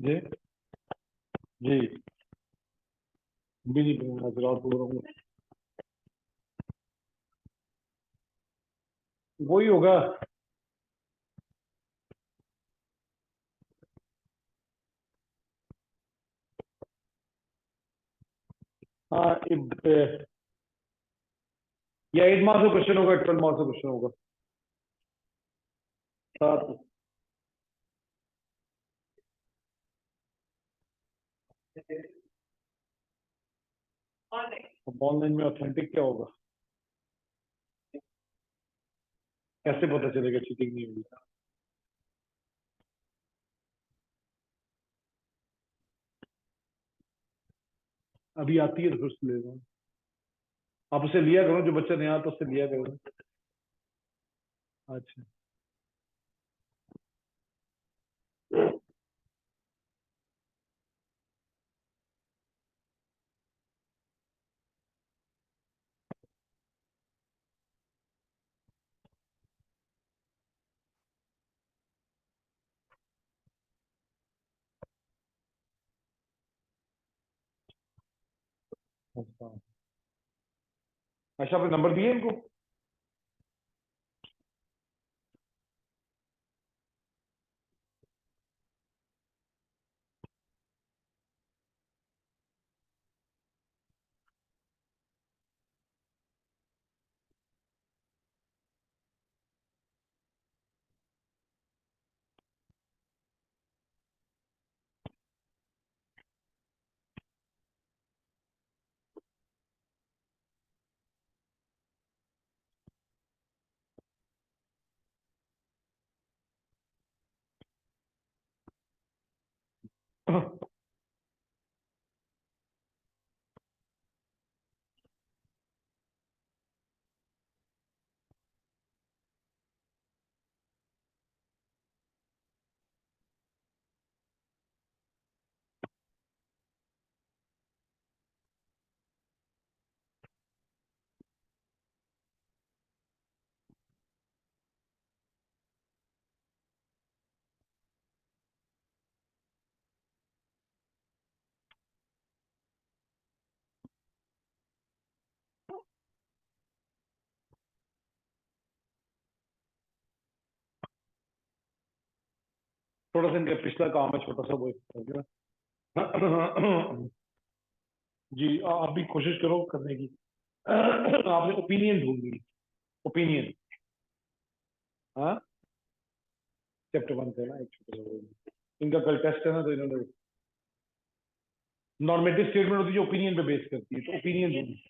जी जी। भी नहीं पढ़ूंगा फिर और बोल रहा हूँ। वही होगा। हाँ या 8 मार्क्स का क्वेश्चन होगा, 12 मार्क्स का क्वेश्चन होगा। सात। ऑनलाइन में ऑथेंटिक क्या होगा? कैसे पता चलेगा चीटिंग नहीं होगी? अभी आती है तो फिर से लेगा। आप उसे लिया करो, जो बच्चा नहीं आता उससे लिया करो। अच्छा। अच्छा। अच्छा, आपने नंबर दिए इनको? थोड़ा सा इनका पिछला काम है, छोटा सा वो हो गया। जी, आप भी कोशिश करो करने की। आपने ओपिनियन ढूंढनी। ओपिनियन। हाँ, चैप्टर 1 से ना, एक छोटा सा। इनका कल टेस्ट है ना, तो इन्होंने नॉर्मेटिव स्टेटमेंट होती है जो ओपिनियन पे बेस करती है, तो ओपिनियन ढूंढनी।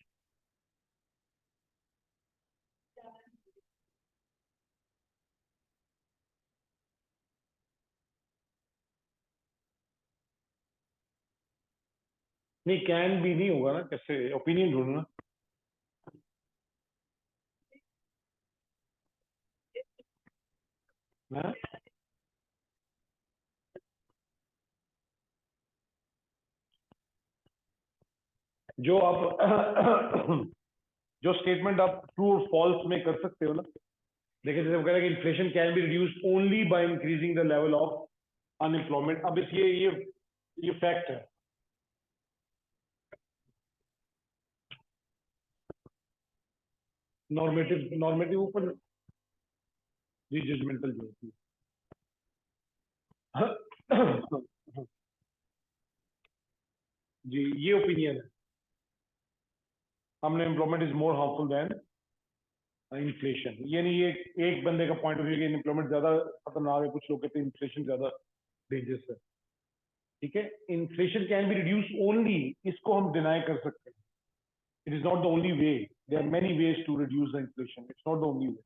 नहीं, कैन भी नहीं होगा ना, कैसे ओपिनियन ढूंढना। हाँ? जो आप जो स्टेटमेंट आप ट्रू और फॉल्स में कर सकते हो ना। देखिए, जैसे वो कह रहे हैं कि inflation can be reduced only by increasing the level of unemployment. अब इस ये फैक्ट है। नॉर्मेटिव नॉर्मेटिव ऊपर। जी, जजमेंटल जो होती है। जी, ये ओपिनियन है। हमने employment is more harmful than inflation. ये नहीं, ये एक बंदे का पॉइंट ऑफ व्यू कि एम्प्लॉयमेंट ज्यादा खतरनाक है, कुछ लोग कहते हैं इन्फ्लेशन ज्यादा डेंजरस है। ठीक है, inflation can be reduce only, इसको हम डिनाई कर सकते हैं। It is not the only way. There are many ways to reduce the inflation, it's not the only way.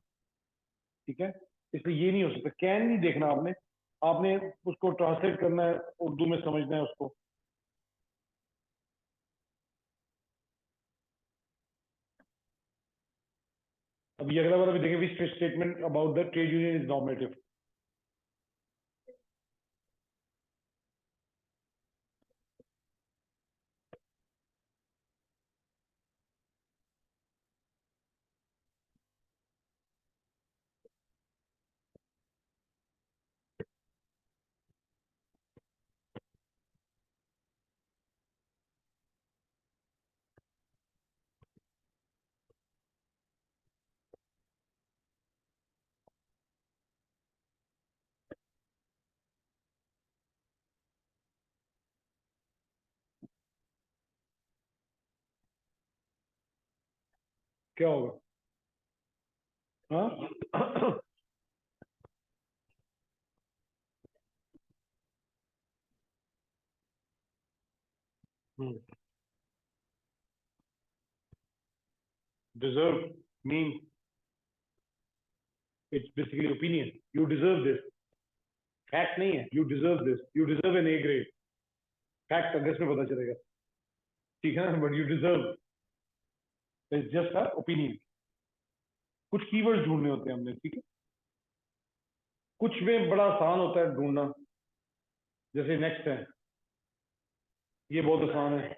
ठीक है, इसलिए ये नहीं हो सकता। कैन नहीं देखना आपने, आपने उसको ट्रांसलेट करना है, उर्दू में समझना है उसको। अभी अगला बार अभी देखें, which statement about the trade union is normative. क्या होगा? हाँ deserve mean it's basically opinion. You deserve this. Fact नहीं है. You deserve this. You deserve an A grade. Fact अगस्त में पता चलेगा. ठीक है ना? But you deserve. It's just a opinion. कुछ कीवर्ड्स ढूंढने होते हैं हमने. ठीक है. कुछ में बड़ा आसान होता है ढूंढना. जैसे नेक्स्ट है. ये बहुत आसान है.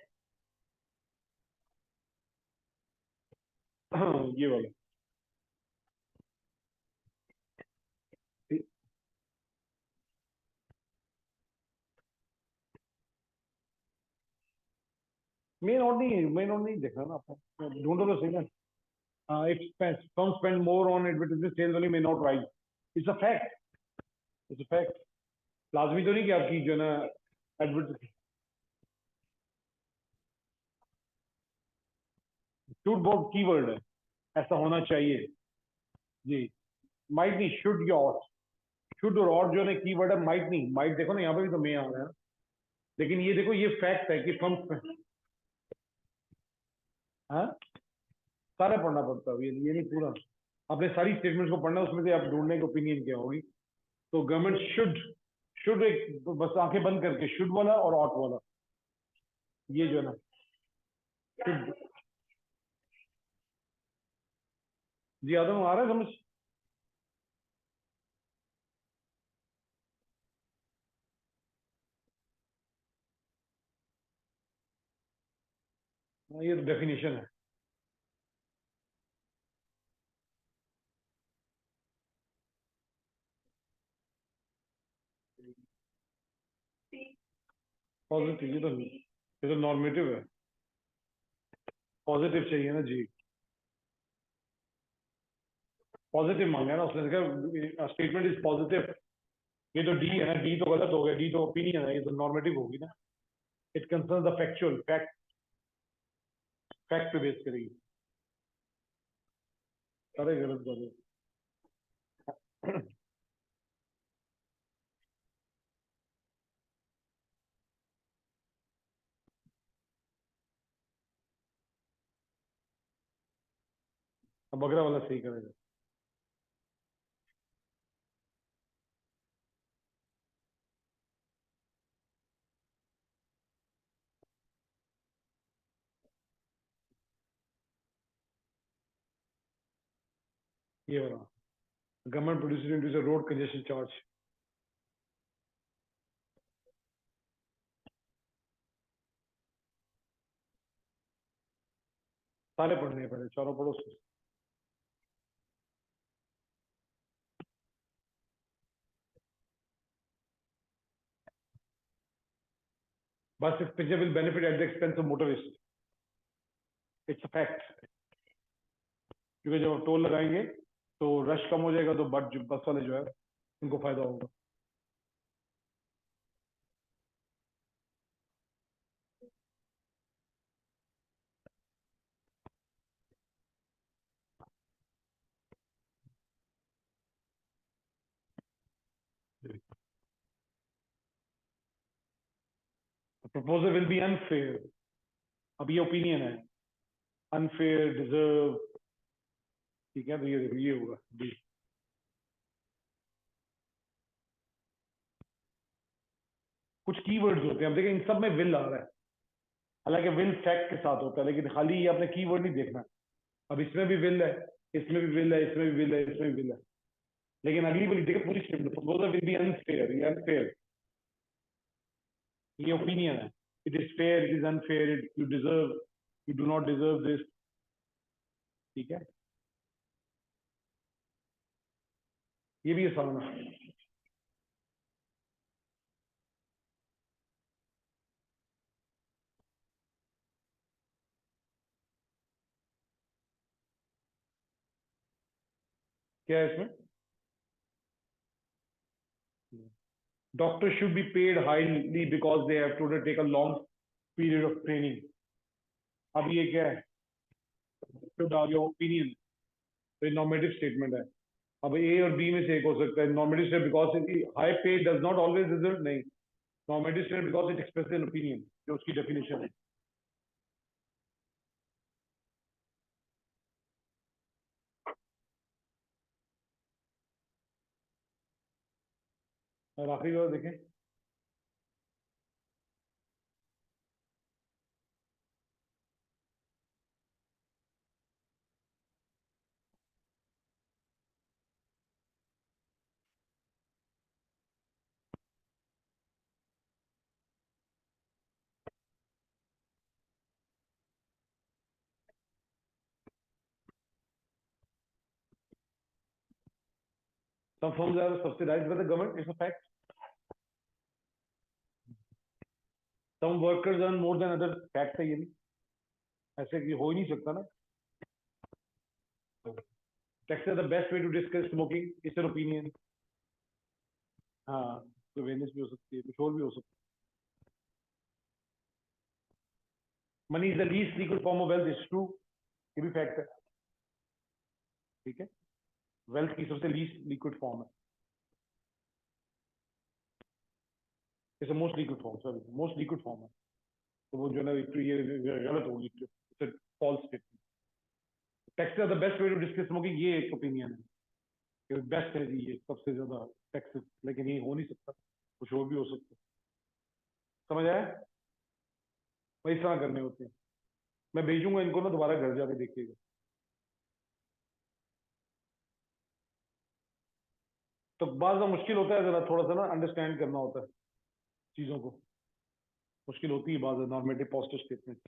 ये वाला. मेन नोट नहीं देखना ना आपको. ढूंढो तो सही ना. If some spend more on advertisement, sales only may not rise. It's a fact. It's a fact. लाजमी तो नहीं कि आपकी जो है ना एडवर्ट शुड बहुत कीवर्ड है. ऐसा होना चाहिए. जी. माइट नहीं. शुड या ऑट. शुड और जो है ना कीवर्ड है. माइट नहीं. माइट देखो ना यहाँ पे भी तो मैं आ रहा है. लेकिन ये देखो ये फैक्ट है कि फ्रॉम. हाँ. सारा पढ़ना पड़ता है. ये नहीं पूरा. आपने सारी स्टेटमेंट्स को पढ़ना. उसमें से आप ढूंढने की ओपिनियन क्या होगी. तो गवर्नमेंट शुड. शुड एक बस आंखें बंद करके शुड वाला और ऑट वाला. ये जो है ना शुड. जी आदम आ रहा है समझ. ये तो डेफिनेशन है. पॉजिटिव. ये तो नॉर्मेटिव है. पॉजिटिव चाहिए ना जी. पॉजिटिव मांगा है ना उसने कहा स्टेटमेंट इज पॉजिटिव. ये तो डी है ना. डी तो गलत हो गया. डी तो ओपिनियन है. ये तो नॉर्मेटिव होगी ना. It concern the factual. Fact. Fact पे बेस करेगी. सारे गलत बात है. अब बगरा वाला सही करेगा. ये वाला. Government produce introduce road congestion charge. सारे पढ़ने हैं पहले. चारों पढ़ो. बस passenger will benefit at the expense of motorist. It's a fact. क्योंकि जब टोल लगाएंगे तो रश कम हो जाएगा. तो बस वाले जो है उनको फायदा होगा. Proposal will be unfair. अब ये ओपिनियन है. अनफेयर. डिजर्व. ठीक है. तो ये देखो ये होगा डी. कुछ कीवर्ड्स होते हैं. अब देखिए इन सब में विल आ रहा है. हालांकि विल फैक्ट के साथ होता है. लेकिन खाली ये आपने कीवर्ड नहीं देखना. अब इसमें भी विल है. इसमें भी विल है. इसमें भी विल है. इसमें भी विल है. लेकिन अगली वाली देखो पूरी statement. Proposal will be unfair. ये अनफेयर. ये ओपिनियन है. It is fair. It is unfair. You deserve. You do not deserve this. ठीक है. ये भी आसान है. क्या है इसमें. Doctors should be paid highly because they have to take a long period of training. अब ये क्या है. शुड आर योर ओपिनियन, तो ये नॉर्मेटिव स्टेटमेंट है। अब ए और बी में से एक हो सकता है नॉर्मेटिव स्टेटमेंट, बिकॉज हाई पे डज नॉट ऑलवेज रिजल्ट, नहीं, normative statement because it express an opinion, जो उसकी डेफिनेशन है। और आखिरी बार देखें, some firms are subsidized by the government, it's a fact. Some workers earn more than other, fact है ये भी, ऐसे कि हो ही नहीं सकता ना। Taxes are the best way to discuss smoking, it's an opinion। हाँ, तो awareness भी हो सकती है, कुछ और भी हो सकता है। Money is the least liquid form of wealth, it's true, ये भी fact है, ठीक है। Wealth की सबसे least liquid form है, it's the most liquid form, sorry, most liquid form है। तो वो जो है ना ये गलत होगी, it's a false statement। Taxes are the best way to discuss smoking, ये एक opinion है, ये बेस्ट है जी, ये सबसे ज्यादा टैक्सेस, लेकिन ये हो नहीं सकता, कुछ और भी हो सकता है। समझ आया? वही इस तरह करने होते हैं। मैं भेजूंगा इनको ना, दोबारा घर जाके देखिएगा। तो बाद में मुश्किल होता है जरा, थोड़ा सा ना अंडरस्टैंड करना होता है चीजों को, मुश्किल होती है बाद नॉर्मेटिव पॉजिटिव स्टेटमेंट,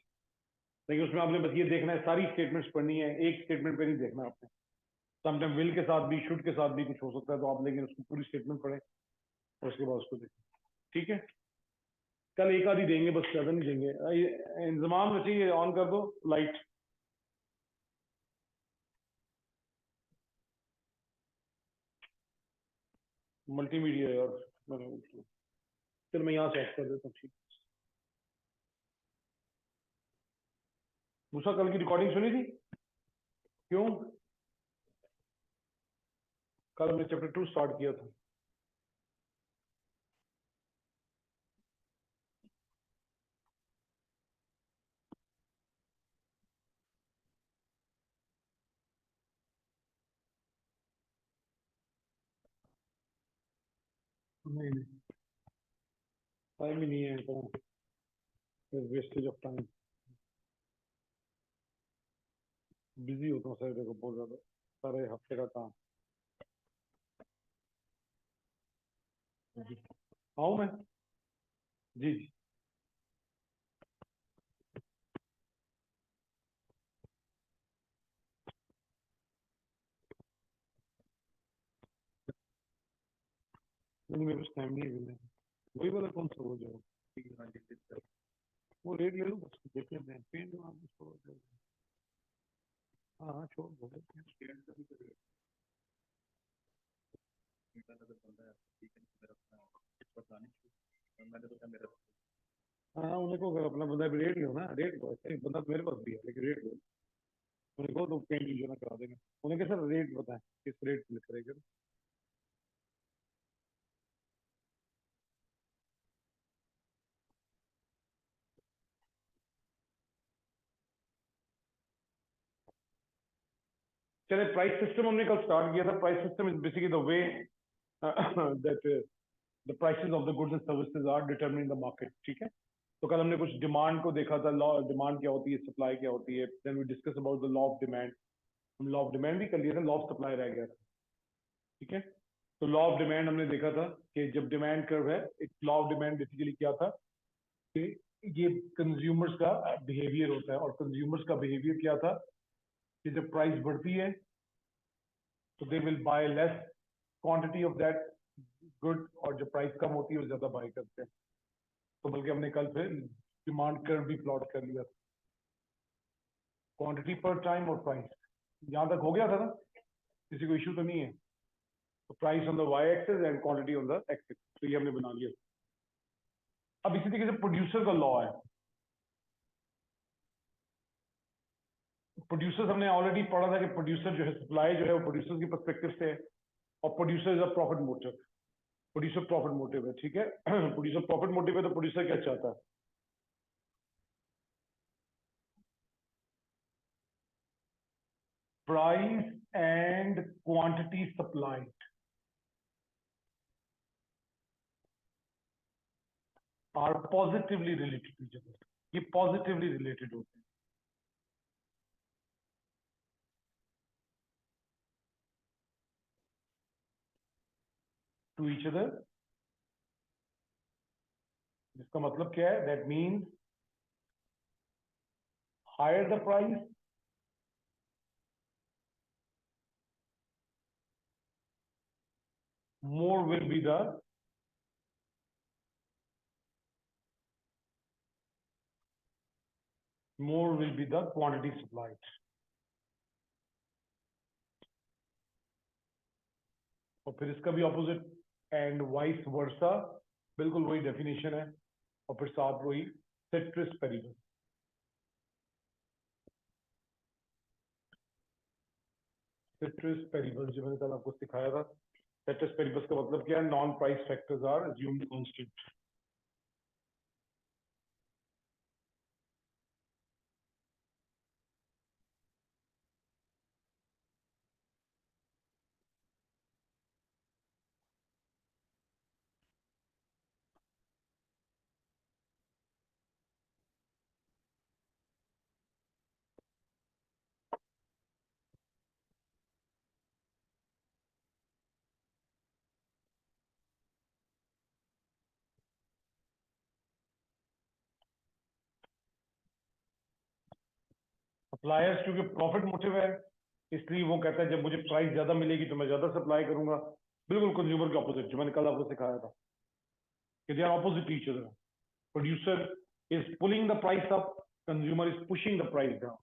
लेकिन उसमें आपने बस ये देखना है, सारी स्टेटमेंट्स पढ़नी है, एक स्टेटमेंट पे नहीं देखना आपने। समटाइम विल के साथ भी, शुड के साथ भी कुछ हो सकता है, तो आप लेकिन उसको पूरी स्टेटमेंट पढ़ें और उसके बाद उसको देखें, ठीक है। कल एक आधी देंगे बस, ज्यादा नहीं देंगे। इंतजाम रखिए, ऑन कर दो लाइट, मल्टीमीडिया यार, चलो मैं यहाँ से ऑफ कर देता हूँ, ठीक। मूसा कल की रिकॉर्डिंग सुनी थी? क्यों? कल हमने चैप्टर 2 स्टार्ट किया था। नहीं नहीं, टाइम ही नहीं है, तो वेस्टेज ऑफ टाइम, बिजी होता हूँ सर, देखो बहुत ज्यादा, सारे हफ्ते का काम। आऊँ मैं? जी जी। नहीं मेरे पास टाइम नहीं है अभी, वही वाला कौन सा हो जाओ, ठीक है, हाँ जी, वो रेट ले लो बस, देख लेते हैं, पेन आप छोड़ दो। हाँ हाँ छोड़ दो, हाँ उन्हें को अगर अपना बंदा रेट लो ना, रेट लो, ऐसे बंदा तो मेरे पास भी है, लेकिन रेट लो उन्हें को, तो पेंट जो ना करा देंगे, उन्हें क्या सर रेट बताएं, किस रेट पे करेगा। चले, प्राइस सिस्टम हमने कल स्टार्ट किया था। Price system is basically the way that the prices of the goods and services are determining the market, ठीक है। तो कल हमने कुछ डिमांड को देखा था, लॉ डिमांड क्या होती है, सप्लाई क्या होती है, then we discuss about the law of demand, हम लॉ ऑफ डिमांड भी कर लिया था, लॉ ऑफ सप्लाई रह गया था, ठीक है। तो लॉ ऑफ डिमांड हमने देखा था कि जब डिमांड कर्व है, एक लॉ ऑफ डिमांड बेसिकली क्या था कि ये कंज्यूमर्स का बिहेवियर होता है, और कंज्यूमर्स का बिहेवियर क्या था कि जब प्राइस बढ़ती है तो they will buy less quantity of that good, और जब प्राइस कम होती है वो ज्यादा बाय करते हैं। तो बल्कि हमने कल फिर डिमांड कर्व भी प्लॉट कर लिया, क्वांटिटी पर टाइम और प्राइस, यहां तक हो गया था ना, किसी को इशू तो नहीं है। तो price on the Y axis and quantity on the axis, तो ये हमने बना लिया। अब इसी तरीके से प्रोड्यूसर का लॉ है, प्रोड्यूसर्स हमने ऑलरेडी पढ़ा था कि प्रोड्यूसर जो है, सप्लाई जो है वो प्रोड्यूसर की पर्सपेक्टिव से है, और producer is a profit motive. Producer profit motive है, ठीक है। प्रोड्यूसर प्रॉफिट मोटिव है, तो प्रोड्यूसर क्या चाहता है? Price and quantity supplied are positively related to each other. ये पॉजिटिवली रिलेटेड होते हैं। टू ईच अदर, जिसका मतलब क्या है? That means higher the price, more will be the quantity supplied। और फिर इसका भी ऑपोजिट, एंड वाइस वर्सा, बिल्कुल वही डेफिनेशन है। और फिर साथ वही सेट्रिस पेरिबस। सेट्रिस पेरिबस जो मैंने कल आपको सिखाया था, सेट्रिस पेरिबस का मतलब क्या है? Non price factors are assumed constant. Suppliers क्योंकि प्रॉफिट मोटिव है, इसलिए वो कहता है जब मुझे प्राइस ज्यादा मिलेगी तो मैं ज्यादा सप्लाई करूंगा। बिल्कुल कंज्यूमर के ऑपोजिट, जो मैंने कल आपको सिखाया था कि they are opposite each other. Producer is pulling the price up, consumer is pushing the price down.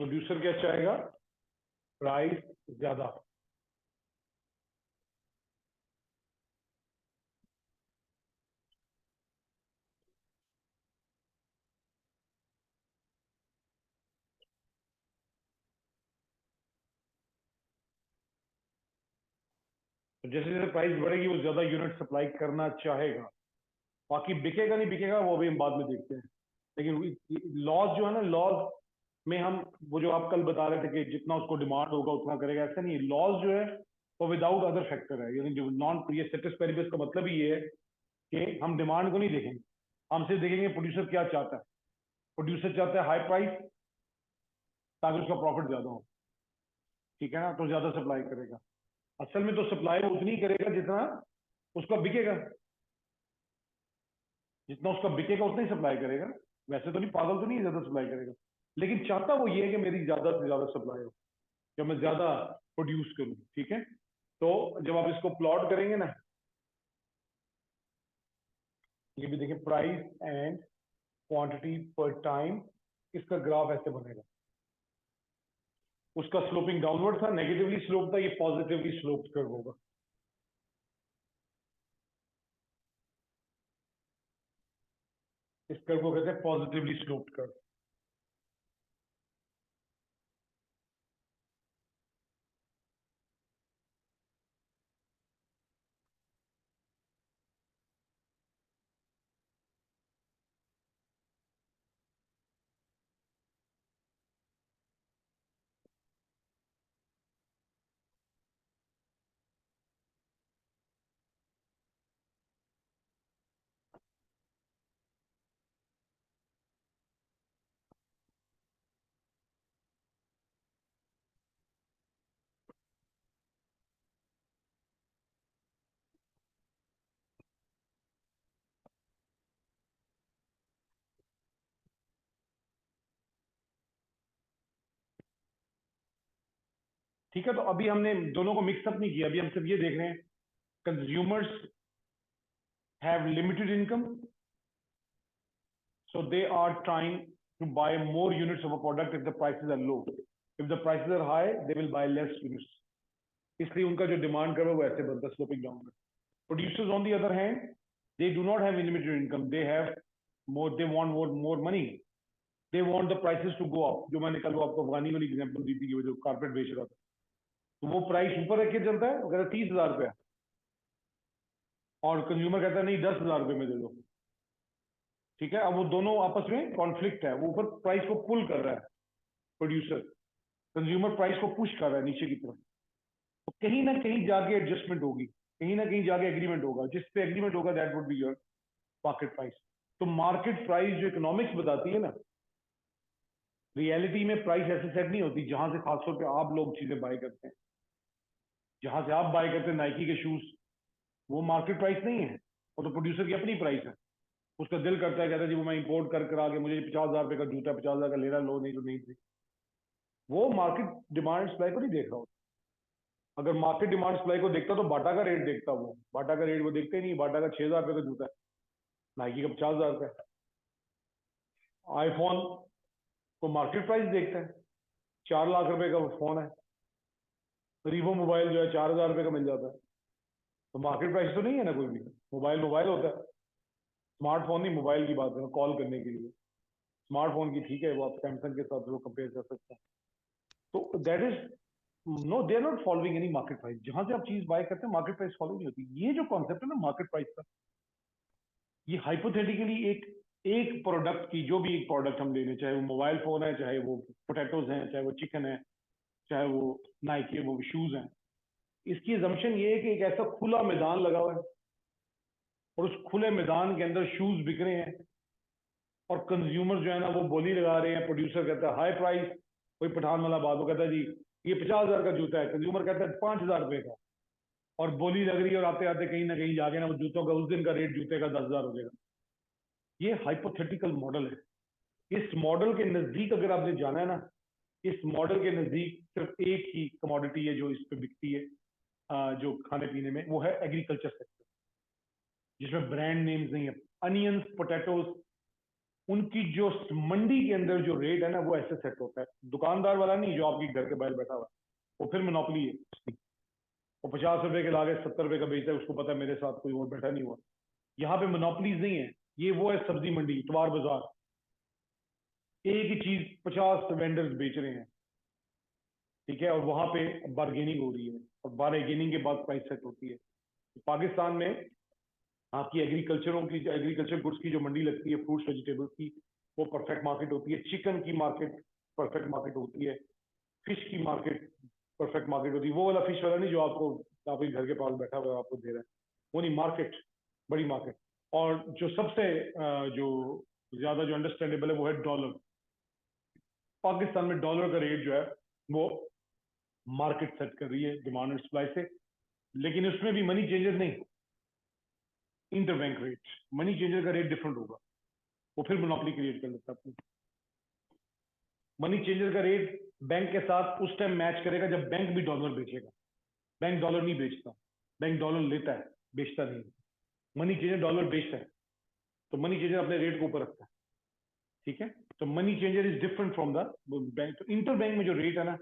Producer क्या चाहेगा? प्राइस ज्यादा। तो जैसे जैसे प्राइस बढ़ेगी वो ज्यादा यूनिट सप्लाई करना चाहेगा। बाकी बिकेगा नहीं बिकेगा वो भी हम बाद में देखते हैं। लेकिन लॉज जो है ना, लॉज में हम, वो जो आप कल बता रहे थे कि जितना उसको डिमांड होगा उतना करेगा, ऐसा नहीं है। लॉज जो है वो विदाउट अदर फैक्टर है, यानी जो नॉन, ये सेटिस पेरिबस का मतलब ही ये है कि हम डिमांड को नहीं देखेंगे, हम सिर्फ देखेंगे प्रोड्यूसर क्या चाहता है। प्रोड्यूसर चाहता है हाई प्राइस ताकि उसका प्रॉफिट ज्यादा हो, ठीक है ना, तो ज्यादा सप्लाई करेगा। असल में तो सप्लाई वो उतनी ही करेगा जितना उसका बिकेगा, जितना उसका बिकेगा उतना ही सप्लाई करेगा। वैसे तो नहीं, पागल तो नहीं है, ज्यादा सप्लाई करेगा। लेकिन चाहता वो ये है कि मेरी ज्यादा से ज्यादा सप्लाई हो, जब मैं ज्यादा प्रोड्यूस करूं, ठीक है। तो जब आप इसको प्लॉट करेंगे ना, ये भी देखिए, प्राइस एंड क्वांटिटी पर टाइम, इसका ग्राफ ऐसे बनेगा। उसका स्लोपिंग डाउनवर्ड था, नेगेटिवली स्लोप था, ये पॉजिटिवली स्लोप कर्व होगा। इस कर्व को कहते हैं पॉजिटिवली स्लोप्ड कर्व। ठीक है, तो अभी हमने दोनों को मिक्सअप नहीं किया, अभी हम सिर्फ ये देख रहे हैं consumers have limited income, so they are trying to buy more units of a product if the prices are low. If the prices are high, they will buy less units. इसलिए उनका जो डिमांड कर वो ऐसे बनता है, sloping down. Producers on the other hand, they do not have limited income, they have more, they want more money, they want the prices to go up. जो मैंने कल वो आपको अफगानी वाली एग्जांपल दी थी कि वो जो कारपेट बेच रहा था, तो वो प्राइस ऊपर रख के चलता है, वो कहता है 30,000 रुपया, और कंज्यूमर कहता है नहीं 10,000 रुपये में दे दो. ठीक है, अब वो दोनों आपस में कॉन्फ्लिक्ट है, वो ऊपर प्राइस को पुल कर रहा है प्रोड्यूसर, कंज्यूमर प्राइस को पुश कर रहा है नीचे की तरफ. तो कहीं ना कहीं जाके एडजस्टमेंट होगी, कहीं ना कहीं जाके एग्रीमेंट होगा, जिस पे एग्रीमेंट होगा that would be your market price. तो मार्केट प्राइस जो इकोनॉमिक्स बताती है ना, रियलिटी में प्राइस ऐसे सेट नहीं होती जहां से खासतौर पे आप लोग चीजें बाय करते हैं. जहां से आप बाय करते हैं नाइकी के शूज, वो मार्केट प्राइस नहीं है, वो तो प्रोड्यूसर की अपनी प्राइस है. उसका दिल करता है, कहता है जी वो मैं इंपोर्ट कर करा के मुझे 50,000 रुपए का जूता 50,000 का लेना, लो नहीं तो नहीं थी. वो मार्केट डिमांड सप्लाई को नहीं देख रहा होता. अगर मार्केट डिमांड सप्लाई को देखता तो बाटा का रेट देखता, वो बाटा का रेट वो देखते ही नहीं. बाटा का 6,000 रुपये का जूता है, नाइकी का 50,000 रुपये. आईफोन को मार्केट प्राइस देखता है, 4 लाख रुपए का फोन है, रीवो मोबाइल जो है 4,000 रुपये का मिल जाता है. तो मार्केट प्राइस तो नहीं है ना कोई भी. मोबाइल मोबाइल होता है, स्मार्टफोन नहीं, मोबाइल की बात है कॉल करने के लिए. स्मार्टफोन की ठीक है, वो आप सैमसंग के साथ वो कंपेयर कर सकते हैं. तो that is no, they are not following any market price. जहां से आप चीज बाय करते हैं मार्केट प्राइस फॉलो नहीं होती. ये जो कॉन्सेप्ट है ना मार्केट प्राइस का, ये हाइपोथेटिकली एक प्रोडक्ट की, जो भी एक प्रोडक्ट हम ले लें, चाहे वो मोबाइल फोन है, चाहे वो पोटैटोज हैं, चाहे वो चिकन है, चाहे वो नाइकी वो शूज हैं, इसकी assumption ये है कि एक ऐसा खुला मैदान लगा हुआ है और उस खुले मैदान के अंदर शूज बिक रहे हैं और कंज्यूमर जो है ना वो बोली लगा रहे हैं. प्रोड्यूसर कहता है हाई प्राइस, कोई पठान वाला बात, वो कहता है जी ये 50,000 का जूता है, कंज्यूमर कहता है 5,000 रुपए का, और बोली लग रही है, और आते आते कहीं ना कहीं जाके ना वो जूतों का उस दिन का रेट जूते का 10,000 हो जाएगा. ये हाइपोथेटिकल मॉडल है. इस मॉडल के नजदीक अगर आपने जाना है ना, इस मॉडल के नजदीक सिर्फ एक ही कमोडिटी है जो इस पे बिकती है, जो खाने पीने में, वो है एग्रीकल्चर सेक्टर, जिसमें ब्रांड नेम्स नहीं है. अनियंस, पोटैटोज, उनकी जो मंडी के अंदर जो रेट है ना वो ऐसे सेट होता है. दुकानदार वाला नहीं जो आपके घर के बाहर बैठा हुआ है, वो फिर मोनोपोली है उसकी. वो 50 रुपए के लागे 70 रुपए का बेचता है, उसको पता है मेरे साथ कोई और बैठा नहीं हुआ. यहाँ पे मोनोपोलीज नहीं है. ये वो है सब्जी मंडी, इतवार बाजार, एक ही चीज 50 वेंडर्स बेच रहे हैं. ठीक है, और वहां पे बार्गेनिंग हो रही है, और बार्गेनिंग के बाद प्राइस सेट होती है. तो पाकिस्तान में आपकी एग्रीकल्चर गुड्स की जो मंडी लगती है, फ्रूट्स वेजिटेबल्स की, वो परफेक्ट मार्केट होती है. चिकन की मार्केट परफेक्ट मार्केट होती है. फिश की मार्केट परफेक्ट मार्केट होती है. वो वाला फिश वाला नहीं जो आपको आपके घर के पास बैठा हुआ है आपको दे रहा है, वो नहीं. मार्केट, बड़ी मार्केट. और जो सबसे जो ज्यादा जो अंडरस्टैंडेबल है वो है डॉलर. पाकिस्तान में डॉलर का रेट जो है वो मार्केट सेट कर रही है डिमांड एंड सप्लाई से. लेकिन उसमें भी मनी चेंजर नहीं, इंटरबैंक रेट. मनी चेंजर का रेट डिफरेंट होगा, वो फिर मोनोपोली क्रिएट कर लेता है अपनी. मनी चेंजर का रेट बैंक के साथ उस टाइम मैच करेगा जब बैंक भी डॉलर बेचेगा. बैंक डॉलर नहीं बेचता, बैंक डॉलर लेता है, बेचता नहीं. मनी चेंजर डॉलर बेचता है, तो मनी चेंजर अपने रेट को ऊपर रखता है. ठीक है, तो money changer is different from the bank. तो इंटर बैंक में जो रेट है ना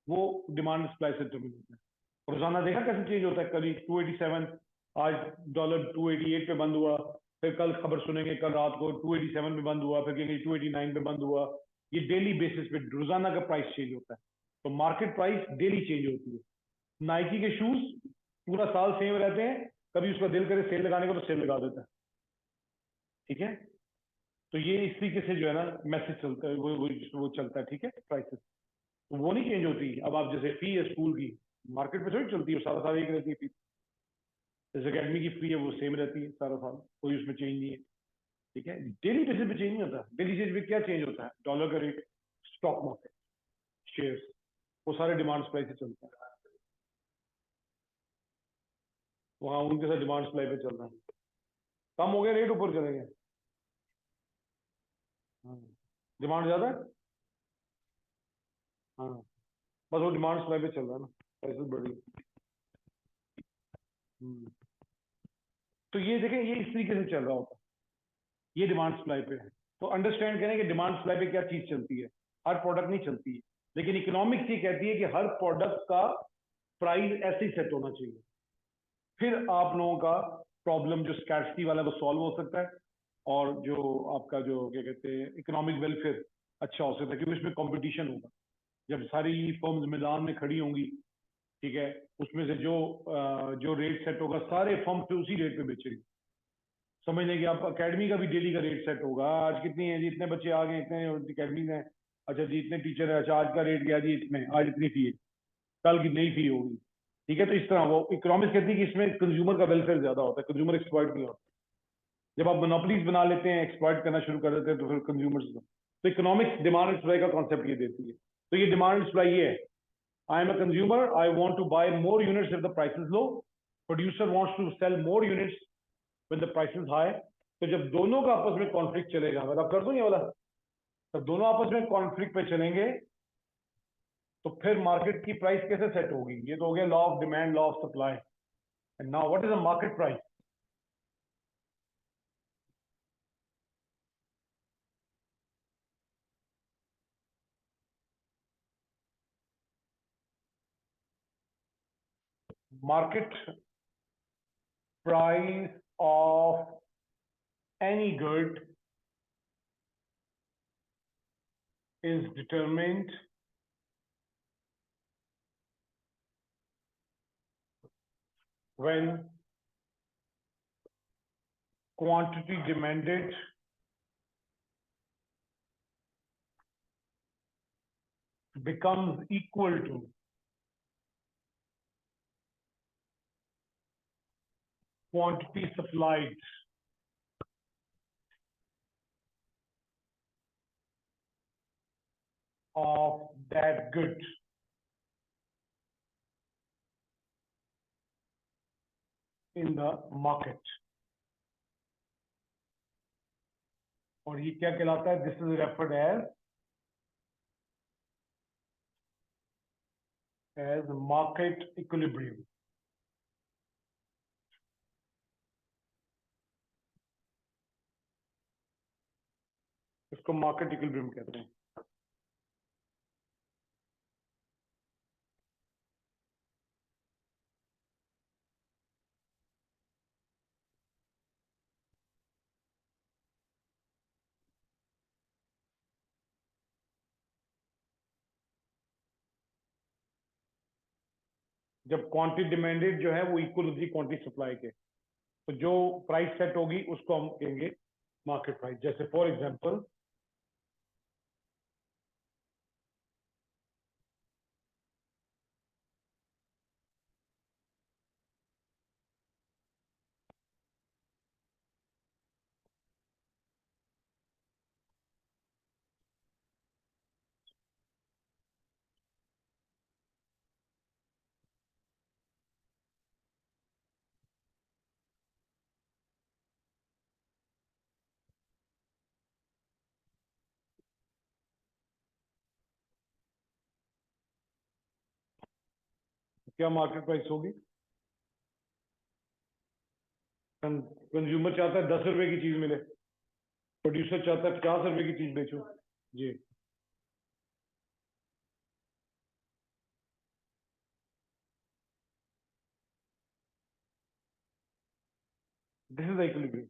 वो डिमांड सप्लाई से डिटरमिन होता है. रोजाना देखा कैसे चेंज होता है. कभी 287, आज डॉलर 288 पे बंद हुआ, फिर कल खबर सुनेंगे कल रात को 287 पे बंद हुआ, फिर कहेंगे 289 पे बंद हुआ. ये डेली बेसिस पे रोजाना का प्राइस चेंज होता है. तो मार्केट प्राइस डेली चेंज होती है. नाइकी के शूज पूरा साल सेम रहते हैं, कभी उसका दिल करे सेल लगाने को तो सेल लगा देता है. ठीक है, तो ये इस तरीके से जो है ना मैसेज चलता है, वो चलता है. ठीक है, प्राइसेस तो वो नहीं चेंज होती. अब आप जैसे फी है स्कूल की, मार्केट पे थोड़ी चलती है, सारा साल एक रहती है फी. जैसे अकेडमी की फी है वो सेम रहती है सारा साल, कोई उसमें चेंज नहीं है. ठीक है, डेली बेसिस पे चेंज नहीं होता. डेली बेसिस पे क्या चेंज होता है, डॉलर का रेट, स्टॉक मार्केट, शेयर्स, वो सारे डिमांड सप्लाई से चलते हैं. वहाँ उनके साथ डिमांड सप्लाई पे चल रहा है. कम हो गया रेट, ऊपर चलेंगे. हाँ, डिमांड ज्यादा है. हाँ, बस वो डिमांड सप्लाई पे चल रहा है ना, प्राइसेस बढ़ रही है। तो ये देखें, ये इस तरीके से चल रहा होता है, ये डिमांड सप्लाई पे है। तो अंडरस्टैंड करें कि डिमांड सप्लाई पे क्या चीज चलती है, हर प्रोडक्ट नहीं चलती है, लेकिन इकोनॉमिक्स ये कहती है कि हर प्रोडक्ट का प्राइस ऐसे ही सेट होना चाहिए, फिर आप लोगों का प्रॉब्लम जो स्कैर्सिटी वाला वो सॉल्व हो सकता है, और जो आपका जो क्या कहते हैं इकोनॉमिक वेलफेयर अच्छा हो सकता है, क्योंकि उसमें कंपटीशन होगा। जब सारी फर्म्स मैदान में खड़ी होंगी, ठीक है, उसमें से जो रेट सेट होगा सारे फर्म पे उसी रेट पे बेचेंगे। समझ लें कि आप अकेडमी का भी डेली का रेट सेट होगा, आज कितनी है जी, इतने बच्चे आ गए, इतने अकेडमी में, अच्छा जी इतने टीचर है, अच्छा आज का रेट गया जी इतने, आज इतनी फी है, कल की नई फी होगी। ठीक है, तो इस तरह वो इकोनॉमिक्स कहती है कि इसमें कंज्यूमर का वेलफेयर ज्यादा होता है, कंज्यूमर एक्सप्लॉइट नहीं होता। जब आप मोनोपोलीज बना लेते हैं, एक्सप्लॉइट करना शुरू कर देते हैं, तो फिर कंज्यूमर्स, तो इकोनॉमिक्स डिमांड एंड सप्लाई का कॉन्सेप्ट ये देती है। तो ये डिमांड एंड सप्लाई ये है, I am a consumer, I want to buy more units if the price is low. Producer wants to sell more units when the price is high. तो जब दोनों का आपस में कॉन्फ्लिक्ट चलेगा, अगर आप कर दो ये वाला, तब दोनों आपस में कॉन्फ्लिक्ट पे चलेंगे, तो फिर मार्केट की प्राइस कैसे सेट होगी? ये तो हो गया law of demand, law of supply. And now what is a market price? Market price of any good is determined when quantity demanded becomes equal to quantity supplied of that good in the market. और ये क्या कहलाता है? This is referred as market equilibrium. इसको market equilibrium कहते हैं। जब quantity demanded जो है वो इक्वल होती है क्वांटिटी सप्लाई के, तो जो प्राइस सेट होगी उसको हम कहेंगे मार्केट प्राइस। जैसे फॉर एग्जांपल, क्या मार्केट प्राइस होगी? कंज्यूमर चाहता है 10 रुपए की चीज मिले, प्रोड्यूसर चाहता है 50 रुपए की चीज बेचो। जी, this is equilibrium.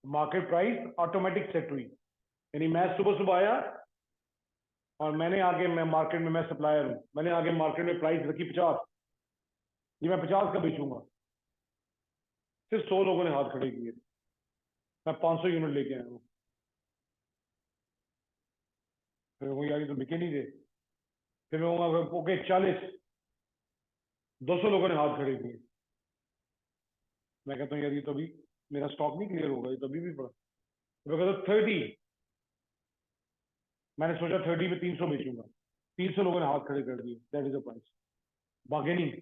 Market price automatic set हुई, यानी मैं सुबह सुबह आया और मैंने आगे, मैं मार्केट में, मैं सप्लायर हूं, मैंने आगे मार्केट में प्राइस रखी 50, ये मैं 50 का बेचूंगा। सिर्फ 100 लोगों ने हाथ खड़े किए, मैं 500 यूनिट लेके आया हूँ। फिर वो यार ये तो बिके नहीं थे, फिर मैं कहूँगा ओके 40, 200 लोगों ने हाथ खड़े किए। मैं कहता हूँ यार ये तो अभी मेरा स्टॉक नहीं क्लियर होगा, ये तो अभी भी पड़ा। तो मैं कहता हूँ 30, मैंने सोचा 30 में 300 बेचूंगा, 300 लोगों ने हाथ खड़े कर दिए, that is the price. Bargaining,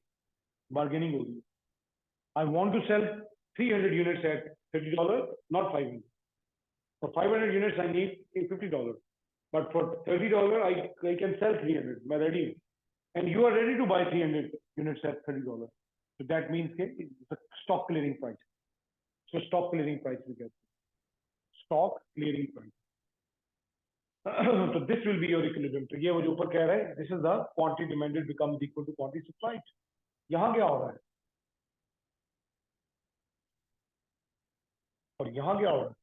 bargaining हो रही है। I want to sell 300 units at $30, not 500। For 500 units, I need $50. but for $30 I can sell 300. मैं ready हूँ, and you are ready to buy 300 units at $30. So that means it's a stock clearing price. So stock clearing price we get. Stock clearing price. So this will be your equilibrium. तो ये वो जो ऊपर कह रहा है, this is the quantity demanded becomes equal to quantity supplied. यहाँ क्या हो रहा है? और यहाँ क्या हो रहा है?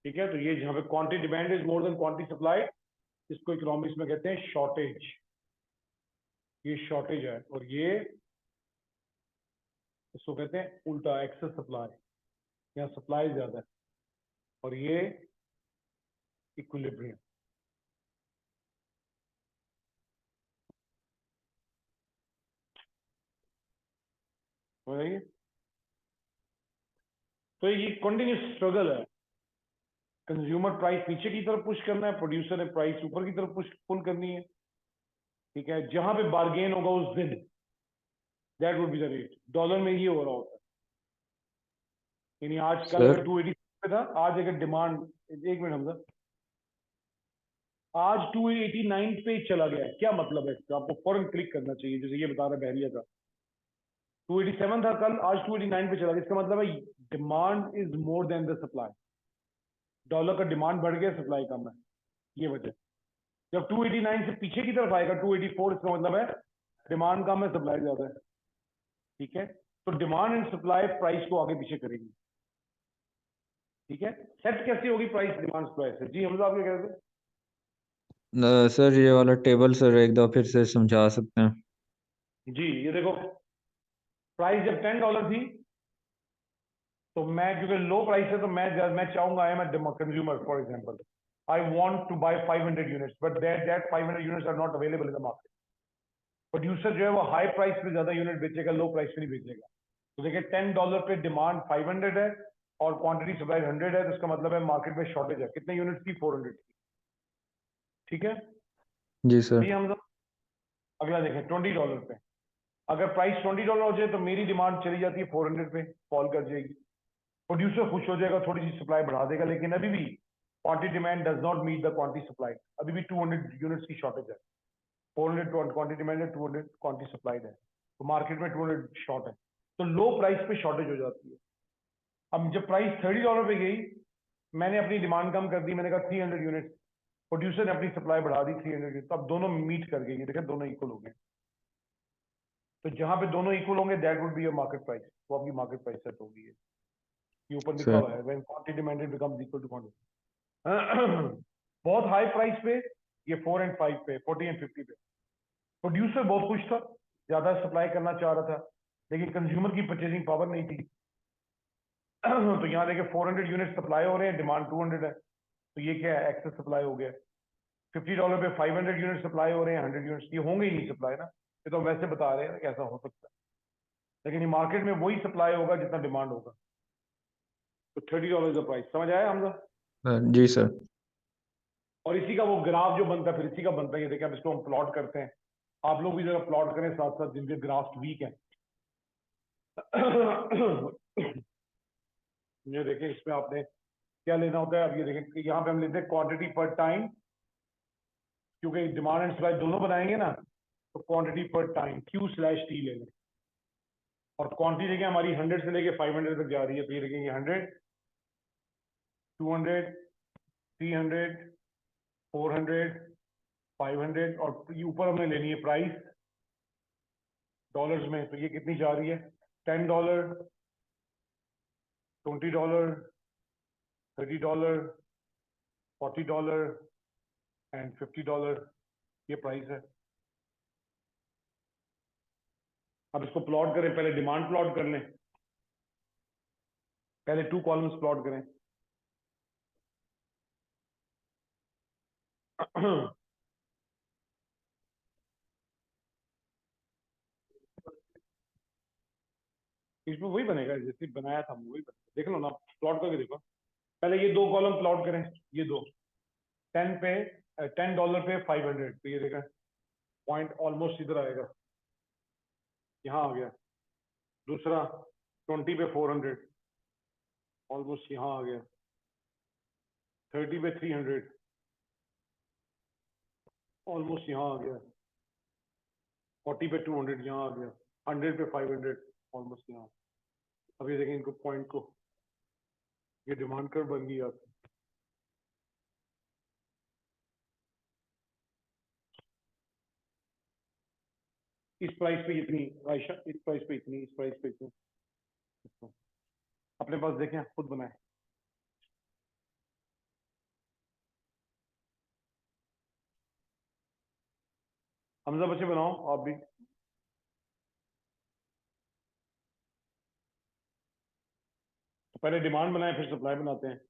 ठीक है, तो ये जहाँ पे quantity demand is more than quantity supply, इसको इकोनॉमिक्स में कहते हैं शॉर्टेज. ये शॉर्टेज है, और ये इसको कहते हैं उल्टा एक्सेस सप्लाई. यहाँ सप्लाई ज्यादा है और ये इक्विलिब्रियम. तो ये कंटिन्यूस स्ट्रगल है. कंज्यूमर प्राइस नीचे की तरफ पुश करना है, प्रोड्यूसर ने प्राइस ऊपर की तरफ पुश पुल करनी है. ठीक है, जहां पे बार्गेन होगा उस दिन, that would be the rate. Dollar में ये हो रहा होता है. यानी आज कल अगर 280 पे था, आज अगर डिमांड, एक मिनट हमजा, आज 289 पे चला गया, क्या मतलब है इसका? आपको फौरन क्लिक करना चाहिए, जैसे ये बता रहा है बहरिया का 287 था कल, आज 289 पे चला गया. इसका मतलब है demand is more than the supply. Dollar का डिमांड बढ़ गया, सप्लाई कम है. ये वजह. जब 289 से पीछे की तरफ आएगा 284, इसका मतलब है डिमांड कम है, सप्लाई ज्यादा है. ठीक है, तो डिमांड एंड सप्लाई प्राइस को आगे पीछे करेगी. ठीक है, सेट कैसे होगी प्राइस डिमांड सप्लाई से? जी हम लोग आप क्या कह रहे थे? सर ये वाला टेबल सर एक दो फिर से समझा सकते हैं? जी ये देखो, प्राइस जब $10 थी, तो मैं क्योंकि लो प्राइस है, तो मैं चाहूंगा, I am a consumer for example, I want to buy 500 units, but that 500 units are not available in the market. Producer जो है वो हाई प्राइस पे ज्यादा यूनिट बेचेगा, लो प्राइस पे नहीं बेचेगा. तो देखिए $10 पे डिमांड 500 है और क्वांटिटी सप्लाई 100 है, तो इसका मतलब है मार्केट में शॉर्टेज है. कितने यूनिट की? 400 की. ठीक है जी सर. ये हम अगला देखें $20 पे. अगर प्राइस $20 हो जाए तो मेरी डिमांड चली जाती है 400 पे, फॉल कर जाएगी. प्रोड्यूसर खुश हो जाएगा, थोड़ी सी सप्लाई बढ़ा देगा, लेकिन अभी भी quantity demand does not meet the quantity supply. अभी भी 200 यूनिट्स की शॉर्टेज है. 400 क्वांटिटी डिमांड है, 200 क्वांटिटी सप्लाइड है, तो मार्केट में 200 शॉर्ट है. तो लो प्राइस पे शॉर्टेज हो जाती है. अब जब प्राइस $30 पे गई, मैंने अपनी डिमांड कम कर दी, मैंने कहा 300 यूनिट, प्रोड्यूसर ने अपनी सप्लाई बढ़ा दी 300 यूनिट, तो अब दोनों मीट कर गए. देखिए दोनों इक्वल हो गए. तो जहां पे दोनों इक्वल होंगे that would be your market price. वो आपकी मार्केट प्राइस सेट होगी. ये ऊपर लिखा सर हुआ है, when quantity demanded becomes equal to quantity. बहुत हाई प्राइस पे, ये 4 एंड 5 पे, 40 एंड 50 पे, प्रोड्यूसर बहुत खुश था, ज्यादा सप्लाई करना चाह रहा था, लेकिन कंज्यूमर की परचेसिंग पावर नहीं थी. तो यहाँ देखिए 400 यूनिट सप्लाई हो रहे हैं, डिमांड 200 है, तो ये क्या है? एक्सेस सप्लाई हो गया. $50 पे 500 यूनिट सप्लाई हो रहे हैं, 100 यूनिट्स, ये होंगे ही नहीं सप्लाई ना. ये तो वैसे बता रहे हैं कैसा हो सकता है, लेकिन ये मार्केट में वही सप्लाई होगा जितना डिमांड होगा. तो $30 प्राइस. समझ आया हम लोग? जी सर. और इसी का वो ग्राफ जो बनता है, फिर इसी का बनता है. ये देखिए, अब इसको हम प्लॉट करते हैं, आप लोग भी जरा प्लॉट करें साथ साथ, जिनके ग्राफ वीक है. ये देखें, इसमें आपने क्या लेना होता है. अब ये देखें कि यहाँ पे हम लेते हैं क्वांटिटी पर टाइम, क्योंकि डिमांड एंड सप्लाई दोनों बनाएंगे ना, तो क्वांटिटी पर टाइम Q/T ले लें. और क्वांटिटी देखिए हमारी 100 से लेके 500 तक जा रही है. तो ये देखेंगे 100, 200, 300, 400, 500, और ये ऊपर हमने लेनी है प्राइस डॉलर्स में. तो ये कितनी जा रही है? $10, $20, $30, $40 एंड $50. ये प्राइस है. अब इसको प्लॉट करें, पहले डिमांड प्लॉट कर लें, पहले 2 कॉलम्स प्लॉट करें. इसमें वही बनेगा जैसे बनाया था, वही बनेगा, देख लो ना, प्लॉट करके देखो। पहले ये दो कॉलम प्लॉट करें, ये दो, 10 पे $10 पे 500, तो ये देखा पॉइंट ऑलमोस्ट इधर आएगा, यहाँ आ गया। दूसरा 20 पे 400, ऑलमोस्ट यहाँ आ गया। 30 पे 300, ऑलमोस्ट यहाँ आ गया। 40 पे 200, यहाँ आ गया। 100 पे 500, ऑलमोस्ट यहाँ। अब ये देखें इनको पॉइंट को, ये डिमांड कर बन गई आपकी। इस प्राइस पे इतनी, आयशा इस प्राइस पे इतनी, इस प्राइस पे इतनी, अपने पास देखें, खुद बनाए। हमजा बच्चे बनाओ आप भी। तो पहले डिमांड बनाए फिर सप्लाई बनाते हैं।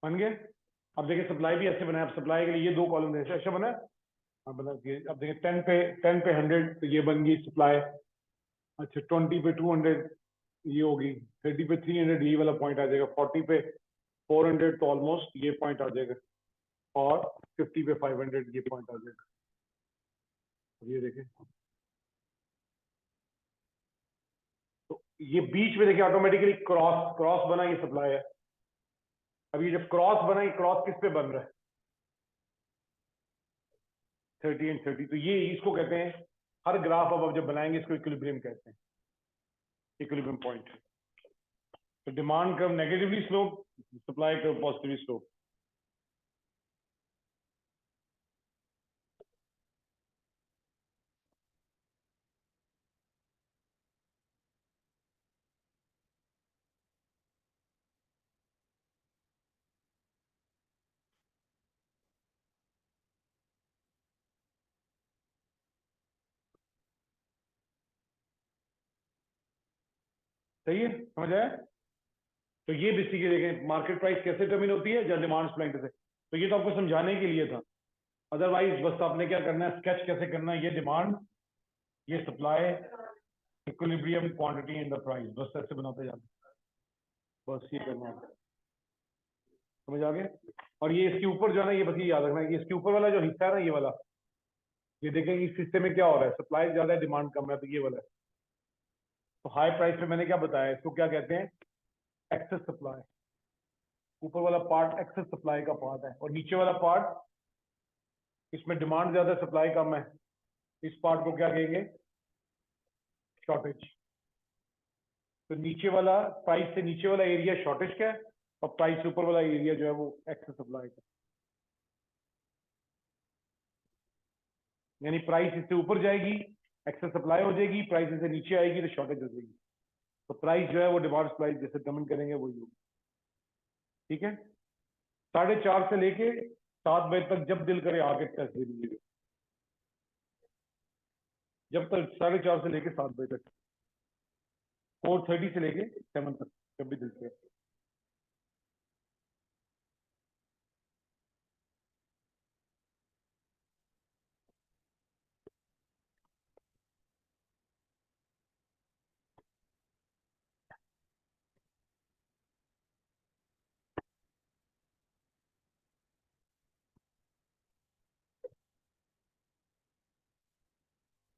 बन गए। अब देखिए सप्लाई भी ऐसे बनाए, अब सप्लाई के लिए ये दो कॉलम ऐसे ऐसे बना है। हाँ बना दिए। अब देखिए 10 पे 100, तो ये बन गई सप्लाई। अच्छा 20 पे 200, ये होगी। 30 पे 300, ये वाला पॉइंट आ जाएगा। 40 पे 400, तो ऑलमोस्ट ये पॉइंट आ जाएगा। और 50 पे 500, ये पॉइंट आ जाएगा। अब ये देखें, तो ये बीच में देखिए ऑटोमेटिकली क्रॉस क्रॉस बना, ये सप्लाई है। अब ये जब क्रॉस बना, ये क्रॉस किस पे बन रहा है? 30 एंड 30, तो ये इसको कहते हैं, हर ग्राफ अब जब बनाएंगे इसको इक्विलिब्रियम कहते हैं, इक्विलिब्रियम पॉइंट। तो demand curve negatively slope, supply curve positively slope. सही है, समझ आया? तो ये बेसिकली देखें मार्केट प्राइस कैसे डिटरमिन होती है, जब डिमांड सप्लाई से। तो ये तो आपको समझाने के लिए था, अदरवाइज बस आपने क्या करना है, स्केच कैसे करना है, ये डिमांड, ये supply, equilibrium quantity in the price, बस ऐसे बनाते जाना। बस ये करना है, समझ आ गया? और ये इसके ऊपर जो है ना, ये बस ये याद रखना है, ये इसके ऊपर वाला जो हिस्सा है ना, ये वाला, ये देखें इस हिस्से में क्या हो रहा है, सप्लाई ज्यादा है डिमांड कम है, तो ये वाला है। तो हाई प्राइस पे मैंने क्या बताया, इसको क्या कहते हैं, एक्सेस सप्लाई। ऊपर वाला पार्ट एक्सेस सप्लाई का पार्ट है, और नीचे वाला पार्ट, इसमें डिमांड ज्यादा सप्लाई कम है, इस पार्ट को क्या कहेंगे, शॉर्टेज। तो नीचे वाला, प्राइस से नीचे वाला एरिया शॉर्टेज का है, और प्राइस से ऊपर वाला एरिया जो है वो एक्सेस सप्लाई का। यानी प्राइस इससे ऊपर जाएगी, एक्सेस सप्लाई हो जाएगी, प्राइस इससे नीचे आएगी तो शॉर्टेज हो जाएगी। तो प्राइस जो है वो डिमांड सप्लाई जैसे कमेंट करेंगे वही होगी। ठीक है, 4:30 से लेके 7 बजे तक जब दिल करे आके टेस्ट दे दीजिएगा, जब तक 4:30 से लेके 7 बजे तक, 4:30 से लेके 7 तक, जब भी दिल करे।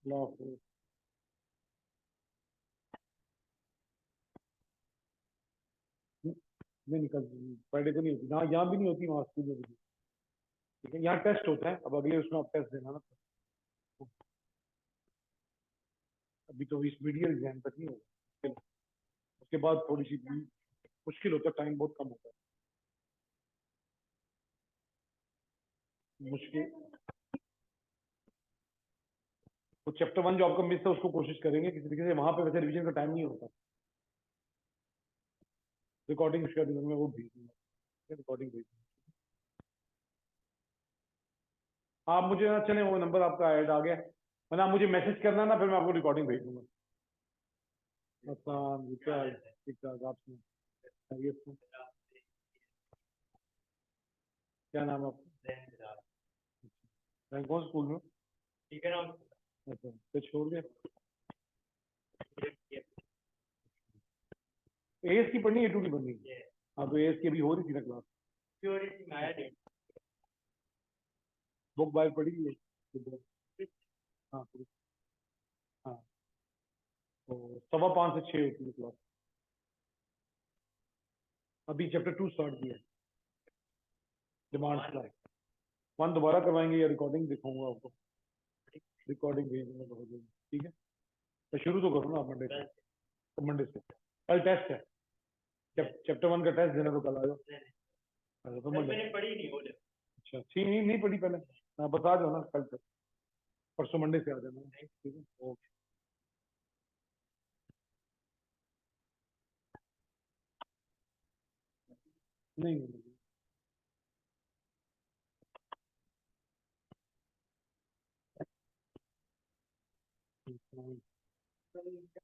अल्लाह हाफिज़। नहीं निकल, फ्राइडे को नहीं होती, यहाँ भी नहीं होती, वहाँ स्कूल में भी नहीं। ठीक है, यहाँ टेस्ट होता है, अब अगले उसमें आप टेस्ट देना ना। अभी तो इस मीडियल एग्जाम तक नहीं होगा, उसके बाद थोड़ी सी मुश्किल होता है, टाइम बहुत कम होता है मुश्किल। तो चैप्टर 1 जो आपका मिस है उसको कोशिश करेंगे किसी तरीके से, वहां पे वैसे रिवीजन का टाइम नहीं होता। रिकॉर्डिंग उसका मैं वो भेज दूंगा, रिकॉर्डिंग भेज दूंगा। आप मुझे ना चले, वो नंबर आपका ऐड आ गया, वरना आप मुझे मैसेज करना ना, फिर मैं आपको रिकॉर्डिंग भेज दूंगा। क्या ठीक ठाक, आप सुनाइए, खैरियत से? क्या नाम है आपका? मैं कौन स्कूल में? ठीक है नाम। अच्छा, तो छोड़ दिया। एएस की पढ़नी है, टू की पढ़नी है? हाँ, तो एएस की अभी हो रही थी ना क्लास, बुक बाय पढ़ी है? हाँ हाँ, तो 5:15 से 6 होती है क्लास। अभी चैप्टर 2 स्टार्ट किया है, डिमांड क्लास। 1 दोबारा करवाएंगे या रिकॉर्डिंग दिखाऊंगा आपको? रिकॉर्डिंग भेज दूंगा बहुत जल्दी, ठीक है? तो शुरू तो करो ना आप मंडे से, तो मंडे से कल टेस्ट है, चैप्टर 1 का टेस्ट देना, तो कल आ जाओ। अच्छा, तो मंडे मैंने पढ़ी नहीं बोले। अच्छा ठीक, नहीं पढ़ी पहले? हाँ, बता दो ना कल तक, परसों मंडे से आ जाना, ठीक है? ओके। नहीं नहीं नहीं, नहीं।